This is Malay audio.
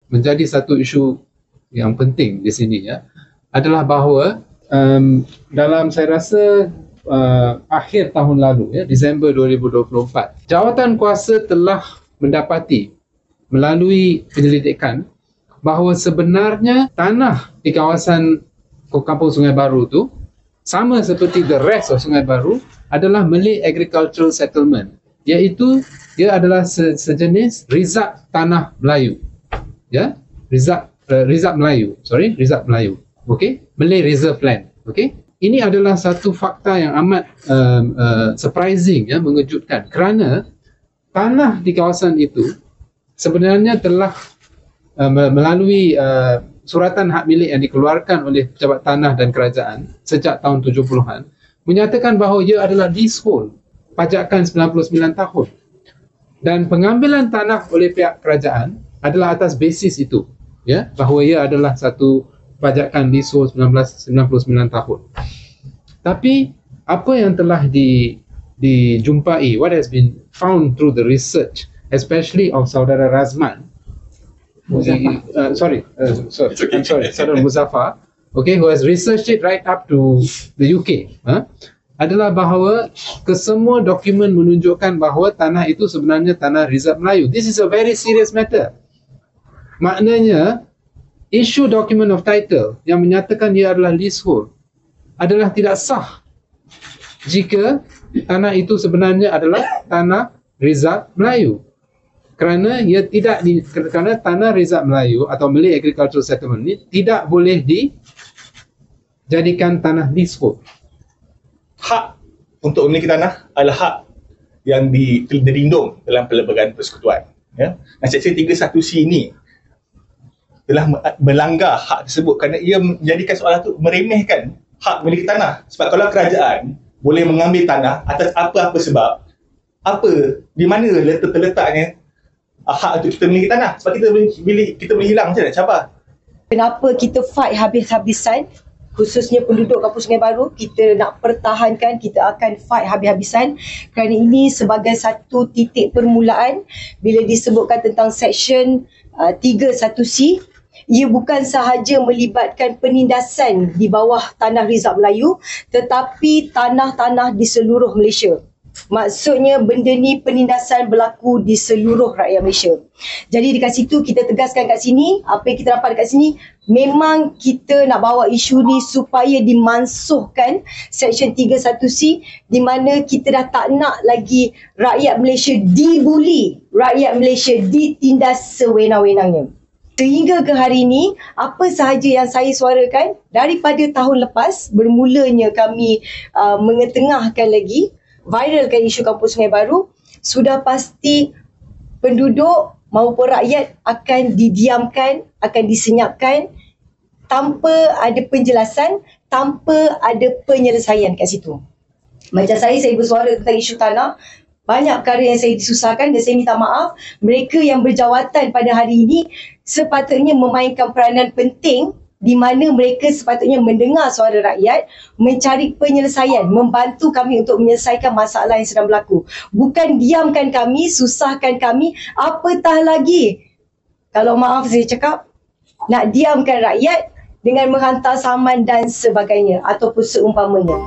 menjadi satu isu yang penting di sini ya, adalah bahawa dalam saya rasa akhir tahun lalu ya, Disember 2024, jawatan kuasa telah mendapati melalui penyelidikan bahawa sebenarnya tanah di kawasan Kampung Sungai Baru tu sama seperti the rest of Sungai Baru adalah Malay Agricultural Settlement, iaitu dia adalah sejenis rizab tanah Melayu ya, rizab Melayu, okey, Malay Reserve Land. Okey, ini adalah satu fakta yang amat surprising ya, mengejutkan, kerana tanah di kawasan itu sebenarnya telah melalui suratan hak milik yang dikeluarkan oleh Pejabat Tanah dan Kerajaan sejak tahun 70-an menyatakan bahawa ia adalah leasehold, pajakan 99 tahun, dan pengambilan tanah oleh pihak kerajaan adalah atas basis itu ya, bahawa ia adalah satu pajakan leasehold 99 tahun. Tapi apa yang telah dijumpai, what has been found through the research, especially of Saudara Razman, Saudara Muzaffar, okay, who has researched it right up to the UK, adalah bahawa kesemua dokumen menunjukkan bahawa tanah itu sebenarnya tanah rizab Melayu. This is a very serious matter. Maknanya isu document of title yang menyatakan ia adalah leasehold adalah tidak sah jika tanah itu sebenarnya adalah tanah rizab Melayu, kerana ia tidak kerana tanah rizab Melayu atau Malay Agricultural Settlement ini tidak boleh dijadikan tanah leasehold. Hak untuk memiliki tanah adalah hak yang dilindung dalam Perlembagaan Persekutuan ya. Dan Seksyen 31C ini telah melanggar hak tersebut kerana ia menjadikan soalan itu meremehkan hak memiliki tanah. Sebab kalau kerajaan boleh mengambil tanah atas apa-apa sebab, di mana terletaknya hak untuk kita memiliki tanah? Sebab kita boleh hilang macam mana, Cabah? Kenapa kita fight habis-habisan, khususnya penduduk Kampung Sungai Baru, kita nak pertahankan, kita akan fight habis-habisan kerana ini sebagai satu titik permulaan. Bila disebutkan tentang Seksyen 31C, ia bukan sahaja melibatkan penindasan di bawah tanah rizab Melayu, tetapi tanah-tanah di seluruh Malaysia. Maksudnya benda ni penindasan berlaku di seluruh rakyat Malaysia. Jadi dekat situ kita tegaskan kat sini, apa yang kita dapat dekat sini, memang kita nak bawa isu ni supaya dimansuhkan Seksyen 31C, di mana kita dah tak nak lagi rakyat Malaysia dibuli, rakyat Malaysia ditindas sewenang-wenangnya. Sehingga ke hari ini, apa sahaja yang saya suarakan daripada tahun lepas, bermulanya kami mengetengahkan lagi, viralkan isu Kampung Sungai Baru, sudah pasti penduduk maupun rakyat akan didiamkan, akan disenyapkan tanpa ada penjelasan, tanpa ada penyelesaian kat situ. Macam saya bersuara tentang isu tanah, banyak perkara yang saya disusahkan dan saya minta maaf. Mereka yang berjawatan pada hari ini sepatutnya memainkan peranan penting di mana mereka sepatutnya mendengar suara rakyat, mencari penyelesaian, membantu kami untuk menyelesaikan masalah yang sedang berlaku. Bukan diamkan kami, susahkan kami, apatah lagi, kalau maaf saya cakap, nak diamkan rakyat dengan menghantar saman dan sebagainya ataupun seumpamanya.